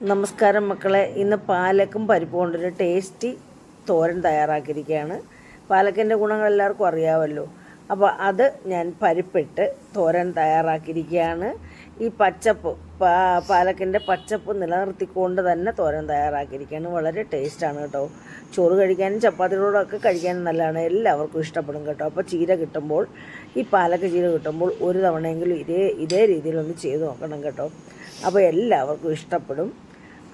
നമസ്കാരം മക്കളെ. ഇന്ന് പാലക്കും പരിപ്പും കൊണ്ടൊരു ടേസ്റ്റി തോരൻ തയ്യാറാക്കിയിരിക്കുകയാണ്. പാലക്കിൻ്റെ ഗുണങ്ങൾ എല്ലാവർക്കും അറിയാമല്ലോ. അപ്പോൾ അത് ഞാൻ പരിപ്പിട്ട് തോരൻ തയ്യാറാക്കിയിരിക്കുകയാണ്. ഈ പച്ചപ്പ് പാലക്കിൻ്റെ പച്ചപ്പ് നിലനിർത്തിക്കൊണ്ട് തന്നെ തോരൻ തയ്യാറാക്കിയിരിക്കുകയാണ്. വളരെ ടേസ്റ്റാണ് കേട്ടോ. ചോറ് കഴിക്കാനും ചപ്പാത്തിയോടൊക്കെ കഴിക്കാനും നല്ലതാണ്. എല്ലാവർക്കും ഇഷ്ടപ്പെടും കേട്ടോ. അപ്പോൾ ചീര കിട്ടുമ്പോൾ, ഈ പാലക്ക് ചീര കിട്ടുമ്പോൾ ഒരു തവണയെങ്കിലും ഇതേ രീതിയിലൊന്ന് ചെയ്ത് നോക്കണം കേട്ടോ. അപ്പോൾ എല്ലാവർക്കും ഇഷ്ടപ്പെടും.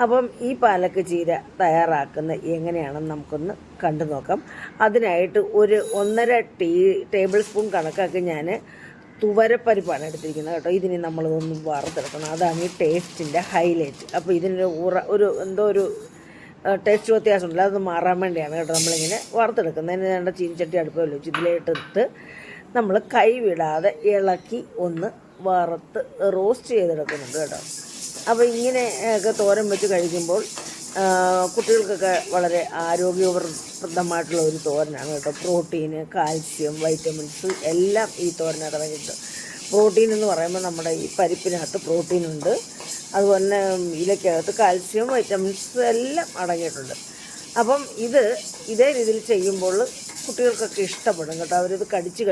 അപ്പം ഈ പാലക്ക് ചീര തയ്യാറാക്കുന്നത് എങ്ങനെയാണെന്ന് നമുക്കൊന്ന് കണ്ടു നോക്കാം. അതിനായിട്ട് ഒരു 1.5 ടേബിൾ സ്പൂൺ കണക്കാക്കി ഞാൻ തുവരപ്പരിപ്പാണ് എടുത്തിരിക്കുന്നത് കേട്ടോ. ഇതിന് നമ്മളൊന്ന് വറുത്തെടുക്കണം. അതാണ് ഈ ടേസ്റ്റിൻ്റെ ഹൈലൈറ്റ്. അപ്പോൾ ഇതിൻ്റെ ഒരു ടേസ്റ്റ് വ്യത്യാസമുണ്ടല്ലോ, അതൊന്ന് മാറാൻ വേണ്ടിയാണ് കേട്ടോ നമ്മളിങ്ങനെ വറുത്തെടുക്കുന്നതിന്. വേണ്ട ചീനിച്ചട്ടി അടുപ്പിൽ വെച്ച് ഇതിലേട്ടിട്ട് നമ്മൾ കൈ വിടാതെ ഇളക്കി ഒന്ന് വറുത്ത് റോസ്റ്റ് ചെയ്തെടുക്കുന്നുണ്ട് കേട്ടോ. അപ്പോൾ ഇങ്ങനെയൊക്കെ തോരൻ വെച്ച് കഴിക്കുമ്പോൾ കുട്ടികൾക്കൊക്കെ വളരെ ആരോഗ്യപ്രദമായിട്ടുള്ള ഒരു തോരനാണ് കേട്ടോ. പ്രോട്ടീന്, കാൽസ്യം, വൈറ്റമിൻസ് എല്ലാം ഈ തോരനകത്ത് അടങ്ങിയിട്ടുണ്ട്. പ്രോട്ടീൻ എന്ന് പറയുമ്പോൾ നമ്മുടെ ഈ പരിപ്പിനകത്ത് പ്രോട്ടീനുണ്ട്. അതുപോലെ തന്നെ ഇലക്കകത്ത് കാൽസ്യം, വൈറ്റമിൻസ് എല്ലാം അടങ്ങിയിട്ടുണ്ട്. അപ്പം ഇതേ രീതിയിൽ ചെയ്യുമ്പോൾ കുട്ടികൾക്കൊക്കെ ഇഷ്ടപ്പെടും കേട്ടോ. അവരിത് കടിച്ച്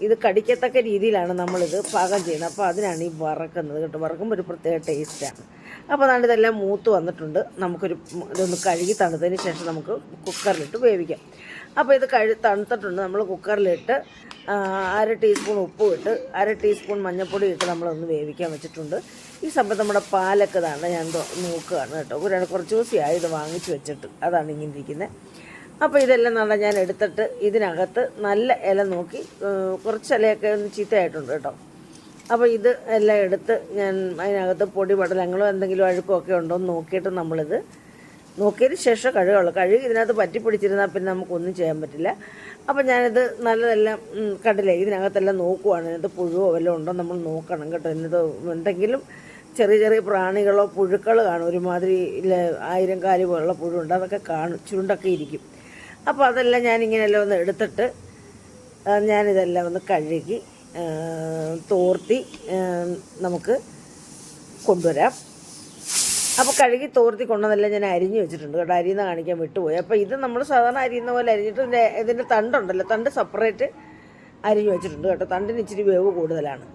ഇത് കടിക്കത്തക്ക രീതിയിലാണ് നമ്മളിത് പാകം ചെയ്യുന്നത്. അപ്പോൾ അതിനാണ് ഈ വറക്കുന്നത് കേട്ടോ. വറക്കുമ്പോൾ ഒരു പ്രത്യേക ടേസ്റ്റാണ്. അപ്പോൾ അതാണ്ട് ഇതെല്ലാം മൂത്ത് വന്നിട്ടുണ്ട്. ഇതൊന്ന് കഴുകി തണുത്തതിന് ശേഷം നമുക്ക് കുക്കറിലിട്ട് വേവിക്കാം. അപ്പോൾ ഇത് തണുത്തിട്ടുണ്ട്. നമ്മൾ കുക്കറിലിട്ട് 1/2 ടീസ്പൂൺ ഉപ്പും ഇട്ട് 1/2 ടീസ്പൂൺ മഞ്ഞൾപ്പൊടി ഇട്ട് നമ്മളൊന്ന് വേവിക്കാൻ വെച്ചിട്ടുണ്ട്. ഈ സമയത്ത് നമ്മുടെ പാലൊക്കെ ഇതാണ് ഞാൻ നോക്കുകയാണ് കേട്ടോ. കുറച്ച് ദിവസമായി ഇത് വാങ്ങിച്ച് വെച്ചിട്ട്, അതാണ് ഇങ്ങനെ ഇരിക്കുന്നത്. അപ്പോൾ ഇതെല്ലാം ഞാൻ എടുത്തിട്ട് ഇതിനകത്ത് നല്ല ഇല നോക്കി, കുറച്ച് ഇലയൊക്കെ ഒന്ന് ചീത്തയായിട്ടുണ്ട് കേട്ടോ. അപ്പോൾ ഇത് എല്ലാം എടുത്ത് ഞാൻ അതിനകത്ത് പൊടി പടലങ്ങളോ എന്തെങ്കിലും അഴുക്കമൊക്കെ ഉണ്ടോ എന്ന് നോക്കിയിട്ട് നമ്മളിത് നോക്കിയതിന് ശേഷം കഴുകുള്ളൂ. കഴുകി ഇതിനകത്ത് പറ്റിപ്പിടിച്ചിരുന്നാൽ പിന്നെ നമുക്കൊന്നും ചെയ്യാൻ പറ്റില്ല. അപ്പോൾ ഞാനിത് നല്ലതെല്ലാം കണ്ടില്ലേ, ഇതിനകത്തെല്ലാം നോക്കുവാണ്. ഇതിനകത്ത് പുഴുവോ വല്ലതും ഉണ്ടോ നമ്മൾ നോക്കണം കേട്ടോ. ഇതിനകത്ത് എന്തെങ്കിലും ചെറിയ പ്രാണികളോ പുഴുക്കൾ കാണും. ഒരുമാതിരി 1000 കാല് പോലുള്ള പുഴുണ്ട്, അതൊക്കെ കാണും, ചുരുണ്ടൊക്കെ ഇരിക്കും. അപ്പോൾ അതെല്ലാം ഞാനിങ്ങനെയെല്ലാം ഒന്ന് എടുത്തിട്ട് ഞാനിതെല്ലാം ഒന്ന് കഴുകി തോർത്തി നമുക്ക് കൊണ്ടുവരാം. അപ്പോൾ കഴുകി തോർത്തി കൊണ്ടുവന്നെല്ലാം ഞാൻ അരിഞ്ഞ് വെച്ചിട്ടുണ്ട് കേട്ടോ. അരിയുന്ന കാണിക്കാൻ വിട്ടുപോയി. അപ്പോൾ ഇത് നമ്മൾ സാധാരണ അരിയുന്ന പോലെ അരിഞ്ഞിട്ട് ഇതിൻ്റെ തണ്ടുണ്ടല്ലോ, തണ്ട് സെപ്പറേറ്റ് അരിഞ്ഞ് വെച്ചിട്ടുണ്ട് കേട്ടോ. തണ്ടിന് ഇച്ചിരി വേവ് കൂടുതലാണ്.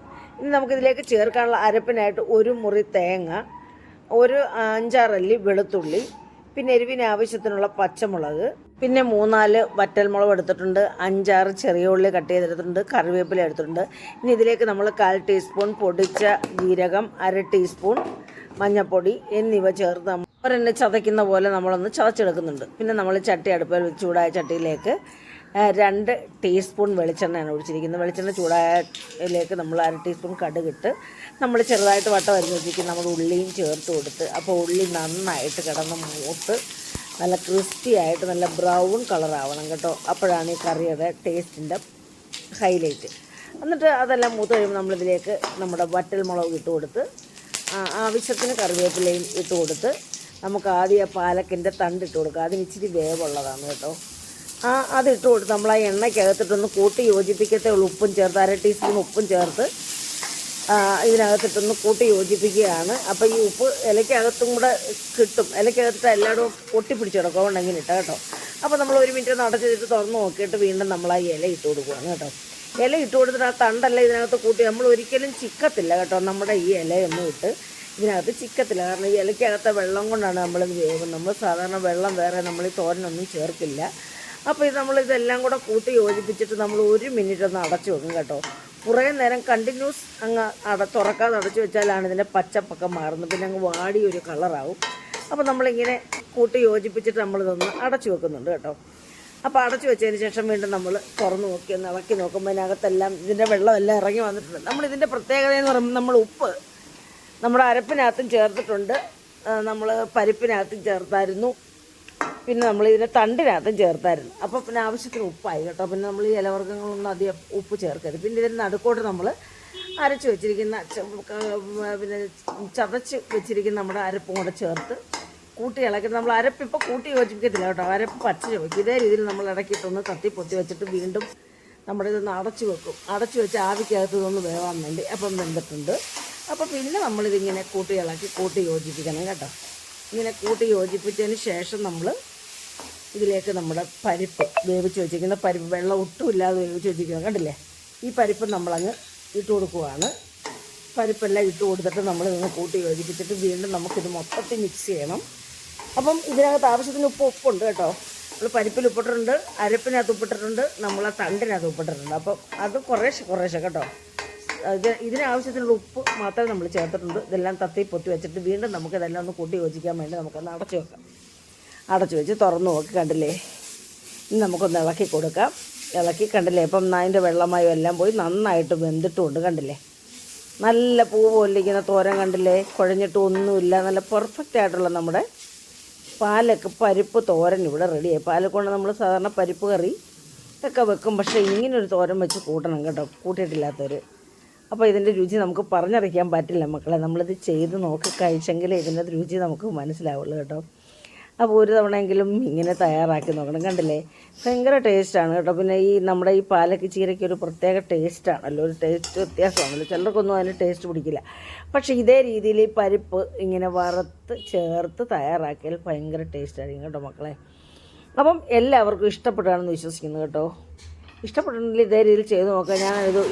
ഇനി നമുക്കിതിലേക്ക് ചേർക്കാനുള്ള അരപ്പിനായിട്ട് ഒരു മുറി തേങ്ങ, ഒരു 5-6 അല്ലി വെളുത്തുള്ളി, പിന്നെ എരിവിന് ആവശ്യത്തിനുള്ള പച്ചമുളക്, പിന്നെ 3-4 വറ്റൽമുളക് എടുത്തിട്ടുണ്ട്, 5-6 ചെറിയ ഉള്ളി കട്ട് ചെയ്തെടുത്തിട്ടുണ്ട്, കറിവേപ്പില എടുത്തിട്ടുണ്ട്. ഇനി ഇതിലേക്ക് നമ്മൾ 1/4 ടീസ്പൂൺ പൊടിച്ച ജീരകം, 1/2 ടീസ്പൂൺ മഞ്ഞൾപ്പൊടി എന്നിവ ചേർത്ത് ഒരെണ്ണ ചതയ്ക്കുന്ന പോലെ നമ്മളൊന്ന് ചതച്ചെടുക്കുന്നുണ്ട്. പിന്നെ നമ്മൾ ചട്ടി അടുപ്പിൽ വെച്ച് ചൂടായ ചട്ടിയിലേക്ക് 2 ടീസ്പൂൺ വെളിച്ചെണ്ണയാണ് ഒഴിച്ചിരിക്കുന്നത്. വെളിച്ചെണ്ണ ചൂടായതിലേക്ക് നമ്മൾ 1/2 ടീസ്പൂൺ കടുകിട്ട് നമ്മൾ ചെറുതായിട്ട് വട്ടം അരിഞ്ഞ് വെച്ചിരിക്കുന്ന നമ്മൾ ഉള്ളിയും ചേർത്ത് കൊടുത്ത്, അപ്പോൾ ഉള്ളി നന്നായിട്ട് കിടന്ന് മൂത്ത് നല്ല ക്രിസ്പി ആയിട്ട് നല്ല ബ്രൗൺ കളറാവണം കേട്ടോ. അപ്പോഴാണ് ഈ കറിയുടെ ടേസ്റ്റിൻ്റെ ഹൈലൈറ്റ്. എന്നിട്ട് അതെല്ലാം മൂത്ത് കഴിയുമ്പോൾ നമ്മളിതിലേക്ക് നമ്മുടെ വറ്റൽമുളക് ഇട്ട് കൊടുത്ത് ആവശ്യത്തിന് കറിവേപ്പിലയും ഇട്ട് കൊടുത്ത് നമുക്ക് ആദ്യം പാലക്കിൻ്റെ തണ്ട് ഇട്ട് കൊടുക്കുക. അതിന് ഇച്ചിരി വേവുള്ളതാണ് കേട്ടോ. അതിട്ട് കൊടുത്ത് നമ്മൾ ആ എണ്ണയ്ക്കകത്തിട്ടൊന്ന് കൂട്ടി യോജിപ്പിക്കത്തേ ഉള്ളൂ. ഉപ്പും ചേർത്ത് 1/2 ടീസ്പൂൺ ഉപ്പും ചേർത്ത് ഇതിനകത്തിട്ടൊന്ന് കൂട്ടി യോജിപ്പിക്കുകയാണ്. അപ്പോൾ ഈ ഉപ്പ് ഇലയ്ക്കകത്തും കൂടെ കിട്ടും. ഇലയ്ക്കകത്തിട്ട് എല്ലായിടും ഒട്ടിപ്പിടിച്ച് കിടക്കും. അതുകൊണ്ട് അങ്ങനെ ഇട്ടാൽ കേട്ടോ. അപ്പോൾ നമ്മൾ 1 മിനിറ്റ് ഒന്ന് അടച്ചിട്ട് തുറന്ന് നോക്കിയിട്ട് വീണ്ടും നമ്മൾ ആ ഇല ഇട്ട് കൊടുക്കുകയാണ് കേട്ടോ. ഇല ഇട്ട് കൊടുത്തിട്ട് ആ തണ്ടല്ല ഇതിനകത്ത് കൂട്ടി നമ്മൾ ഒരിക്കലും ചിക്കത്തില്ല കേട്ടോ. നമ്മുടെ ഈ ഇലയൊന്നും ഇട്ട് ഇതിനകത്ത് ചിക്കത്തില്ല. കാരണം ഈ ഇലയ്ക്കകത്തെ വെള്ളം കൊണ്ടാണ് നമ്മളിത് വേവുന്നത്. നമ്മൾ സാധാരണ വെള്ളം വേറെ നമ്മൾ ഈ തോരനൊന്നും ചേർക്കില്ല. അപ്പോൾ നമ്മളിതെല്ലാം കൂടെ കൂട്ടി യോജിപ്പിച്ചിട്ട് നമ്മൾ 1 മിനിറ്റ് ഒന്ന് അടച്ചു വെക്കും കേട്ടോ. കുറേ നേരം കണ്ടിന്യൂസ് അങ്ങ് തുറക്കാതെ അടച്ചു വെച്ചാലാണ് ഇതിൻ്റെ പച്ചപ്പൊക്കെ മാറുന്നത്. പിന്നെ അങ്ങ് വാടിയൊരു കളറാവും. അപ്പോൾ നമ്മളിങ്ങനെ കൂട്ടി യോജിപ്പിച്ചിട്ട് നമ്മളിതൊന്ന് അടച്ചു വെക്കുന്നുണ്ട് കേട്ടോ. അപ്പോൾ അടച്ചു വെച്ചതിന് ശേഷം വീണ്ടും നമ്മൾ തുറന്ന് നോക്കി ഒന്ന് ഇളക്കി നോക്കുമ്പോൾ അതിനകത്തെല്ലാം ഇതിൻ്റെ വെള്ളമെല്ലാം ഇറങ്ങി വന്നിട്ടുണ്ട്. നമ്മളിതിൻ്റെ പ്രത്യേകത എന്ന് പറയുമ്പോൾ നമ്മൾ ഉപ്പ് നമ്മുടെ അരപ്പിനകത്തും ചേർത്തിട്ടുണ്ട്, നമ്മൾ പരിപ്പിനകത്തും ചേർത്തായിരുന്നു, പിന്നെ നമ്മൾ ഇതിൻ്റെ തണ്ടിനകത്തും ചേർത്തായിരുന്നു. അപ്പോൾ പിന്നെ ആവശ്യത്തിന് ഉപ്പായി കേട്ടോ. പിന്നെ നമ്മൾ ഈ ഇലവർഗ്ഗങ്ങളൊന്നും അധികം ഉപ്പ് ചേർക്കരുത്. പിന്നെ ഇതിൻ്റെ നടുക്കോട്ട് നമ്മൾ അരച്ച് വെച്ചിരിക്കുന്ന പിന്നെ ചതച്ച് വെച്ചിരിക്കുന്ന നമ്മുടെ അരപ്പും കൂടെ ചേർത്ത് കൂട്ടി ഇളക്കി നമ്മൾ അരപ്പിപ്പോൾ കൂട്ടി യോജിപ്പിക്കത്തില്ല കേട്ടോ. അരപ്പ് പച്ച ചോദിക്കും. ഇതേ രീതിയിൽ നമ്മൾ ഇടയ്ക്കിട്ടൊന്ന് തട്ടിപ്പൊത്തി വെച്ചിട്ട് വീണ്ടും നമ്മുടെ ഇതൊന്ന് അടച്ചു വെക്കും. അടച്ചു വെച്ച് ആവിക്കകത്ത് ഇതൊന്ന് വേവാൻ വേണ്ടി. അപ്പം വെന്തിട്ടുണ്ട്. അപ്പോൾ പിന്നെ നമ്മളിതിങ്ങനെ കൂട്ടി യോജിപ്പിക്കണം കേട്ടോ. ഇങ്ങനെ കൂട്ടി യോജിപ്പിച്ചതിന് ശേഷം നമ്മൾ ഇതിലേക്ക് നമ്മുടെ പരിപ്പ് വേവിച്ച് വെച്ചിരിക്കുന്ന പരിപ്പ്, വെള്ളം ഒട്ടുമില്ലാതെ വേവിച്ച് വെച്ചിരിക്കുന്നത് കണ്ടില്ലേ, ഈ പരിപ്പ് നമ്മളങ്ങ് ഇട്ട് കൊടുക്കുവാണ്. പരിപ്പെല്ലാം ഇട്ട് കൊടുത്തിട്ട് നമ്മളിതൊന്ന് കൂട്ടി യോജിപ്പിച്ചിട്ട് വീണ്ടും നമുക്കിത് മൊത്തത്തിൽ മിക്സ് ചെയ്യണം. അപ്പം ഇതിനകത്ത് ആവശ്യത്തിന് ഉപ്പുണ്ട് കേട്ടോ. നമ്മൾ പരിപ്പിൽ ഉപ്പിട്ടിട്ടുണ്ട്, അരപ്പിനകത്ത് ഉപ്പിട്ടിട്ടുണ്ട്, നമ്മളെ തണ്ടിനകത്ത് ഉപ്പിട്ടിട്ടുണ്ട്. അപ്പം അത് കുറേശ്ശെ കേട്ടോ. ഇതിനാവശ്യത്തിനുള്ള ഉപ്പ് മാത്രമേ നമ്മൾ ചേർത്തിട്ടുണ്ട്. ഇതെല്ലാം തത്തി പൊത്തി വെച്ചിട്ട് വീണ്ടും നമുക്കിതെല്ലാം ഒന്ന് കൂട്ടി യോജിക്കാൻ വേണ്ടി നമുക്കൊന്ന് അടച്ചു വെക്കാം. അടച്ചു വെച്ച് തുറന്ന് നോക്കി കണ്ടില്ലേ. ഇനി നമുക്കൊന്ന് ഇളക്കി കൊടുക്കാം. ഇളക്കി കണ്ടില്ലേ, ഇപ്പം അതിൻ്റെ വെള്ളമായും എല്ലാം പോയി നന്നായിട്ട് വെന്തിട്ടുമുണ്ട് കണ്ടില്ലേ. നല്ല പൂ പോലിരിക്കുന്ന തോരൻ കണ്ടില്ലേ, കുഴഞ്ഞിട്ട് ഒന്നുമില്ല, നല്ല പെർഫെക്റ്റ് ആയിട്ടുള്ള നമ്മുടെ പരിപ്പ് തോരൻ ഇവിടെ റെഡിയായി. പാലക്കൊണ്ട് നമ്മൾ സാധാരണ പരിപ്പ് കറി ഒക്കെ വെക്കും, പക്ഷേ ഇങ്ങനൊരു തോരൻ വെച്ച് കൂട്ടണം കേട്ടോ, കൂട്ടിയിട്ടില്ലാത്തവർ. അപ്പോൾ ഇതിൻ്റെ രുചി നമുക്ക് പറഞ്ഞറിയിക്കാൻ പറ്റില്ല മക്കളെ. നമ്മളിത് ചെയ്ത് നോക്കി കഴിച്ചെങ്കിലേ ഇതിൻ്റെ രുചി നമുക്ക് മനസ്സിലാവുള്ളൂ കേട്ടോ. അപ്പോൾ ഒരു തവണയെങ്കിലും ഇങ്ങനെ തയ്യാറാക്കി നോക്കണം. കണ്ടില്ലേ, ഭയങ്കര ടേസ്റ്റാണ് കേട്ടോ. പിന്നെ ഈ നമ്മുടെ ഈ പാലക്ക് ചീരയ്ക്ക് ഒരു പ്രത്യേക ടേസ്റ്റാണല്ലോ, ഒരു ടേസ്റ്റ് വ്യത്യാസമാണല്ലോ. ചിലർക്കൊന്നും അതിന് ടേസ്റ്റ് പിടിക്കില്ല. പക്ഷേ ഇതേ രീതിയിൽ ഈ പരിപ്പ് ഇങ്ങനെ വറുത്ത് ചേർത്ത് തയ്യാറാക്കിയാൽ ഭയങ്കര ടേസ്റ്റായിരിക്കും കേട്ടോ മക്കളെ. അപ്പം എല്ലാവർക്കും ഇഷ്ടപ്പെട്ടാണെന്ന് വിശ്വസിക്കുന്നു കേട്ടോ. ഇഷ്ടപ്പെട്ടിട്ടുണ്ടെങ്കിൽ ഇതേ രീതിയിൽ ചെയ്ത് നോക്കാം.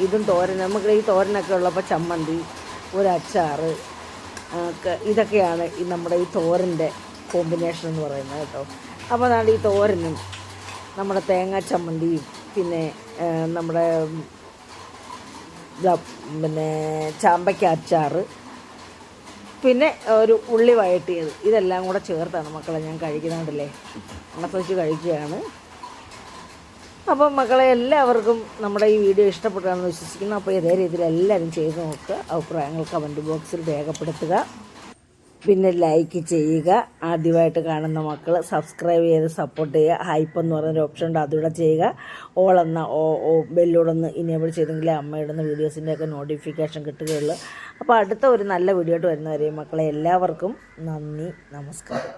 ഇതും തോരൻ, നമുക്ക് ഈ തോരനൊക്കെ ഉള്ളപ്പോൾ ചമ്മന്തി, ഒരു അച്ചാർ ഒക്കെ, ഇതൊക്കെയാണ് ഈ നമ്മുടെ ഈ തോരൻ്റെ കോമ്പിനേഷൻ എന്ന് പറയുന്നത് കേട്ടോ. അപ്പോൾ അതാണ് ഈ തോരനും നമ്മുടെ തേങ്ങാ ചമ്മന്തിയും പിന്നെ നമ്മുടെ ചാമ്പയ്ക്ക അച്ചാർ, പിന്നെ ഒരു ഉള്ളി വഴറ്റിയത്, ഇതെല്ലാം കൂടെ ചേർത്താണ് മക്കളെ ഞാൻ കഴിക്കുന്നുണ്ടല്ലേ. ആസ്വദിച്ച് കഴിക്കുകയാണ്. അപ്പം മക്കളെ എല്ലാവർക്കും നമ്മുടെ ഈ വീഡിയോ ഇഷ്ടപ്പെട്ടാണെന്ന് വിശ്വസിക്കുന്നു. അപ്പോൾ ഇതേ രീതിയിൽ എല്ലാവരും ചെയ്ത് നോക്കുക. അഭിപ്രായങ്ങൾ കമൻറ്റ് ബോക്സിൽ രേഖപ്പെടുത്തുക. പിന്നെ ലൈക്ക് ചെയ്യുക. ആദ്യമായിട്ട് കാണുന്ന മക്കൾ സബ്സ്ക്രൈബ് ചെയ്ത് സപ്പോർട്ട് ചെയ്യുക. ഹൈപ്പ് എന്ന് പറയുന്നൊരു ഓപ്ഷൻ ഉണ്ട്, അതുകൂടെ ചെയ്യുക. ഓൾ എന്ന ബെല്ലോടൊന്ന് ഇനേബിൾ ചെയ്തെങ്കിലേ അമ്മ ഇടുന്ന വീഡിയോസിൻ്റെയൊക്കെ നോട്ടിഫിക്കേഷൻ കിട്ടുകയുള്ളൂ. അപ്പോൾ അടുത്ത ഒരു നല്ല വീഡിയോ ആയിട്ട് വരുന്നവരെയും മക്കളെ എല്ലാവർക്കും നന്ദി, നമസ്കാരം.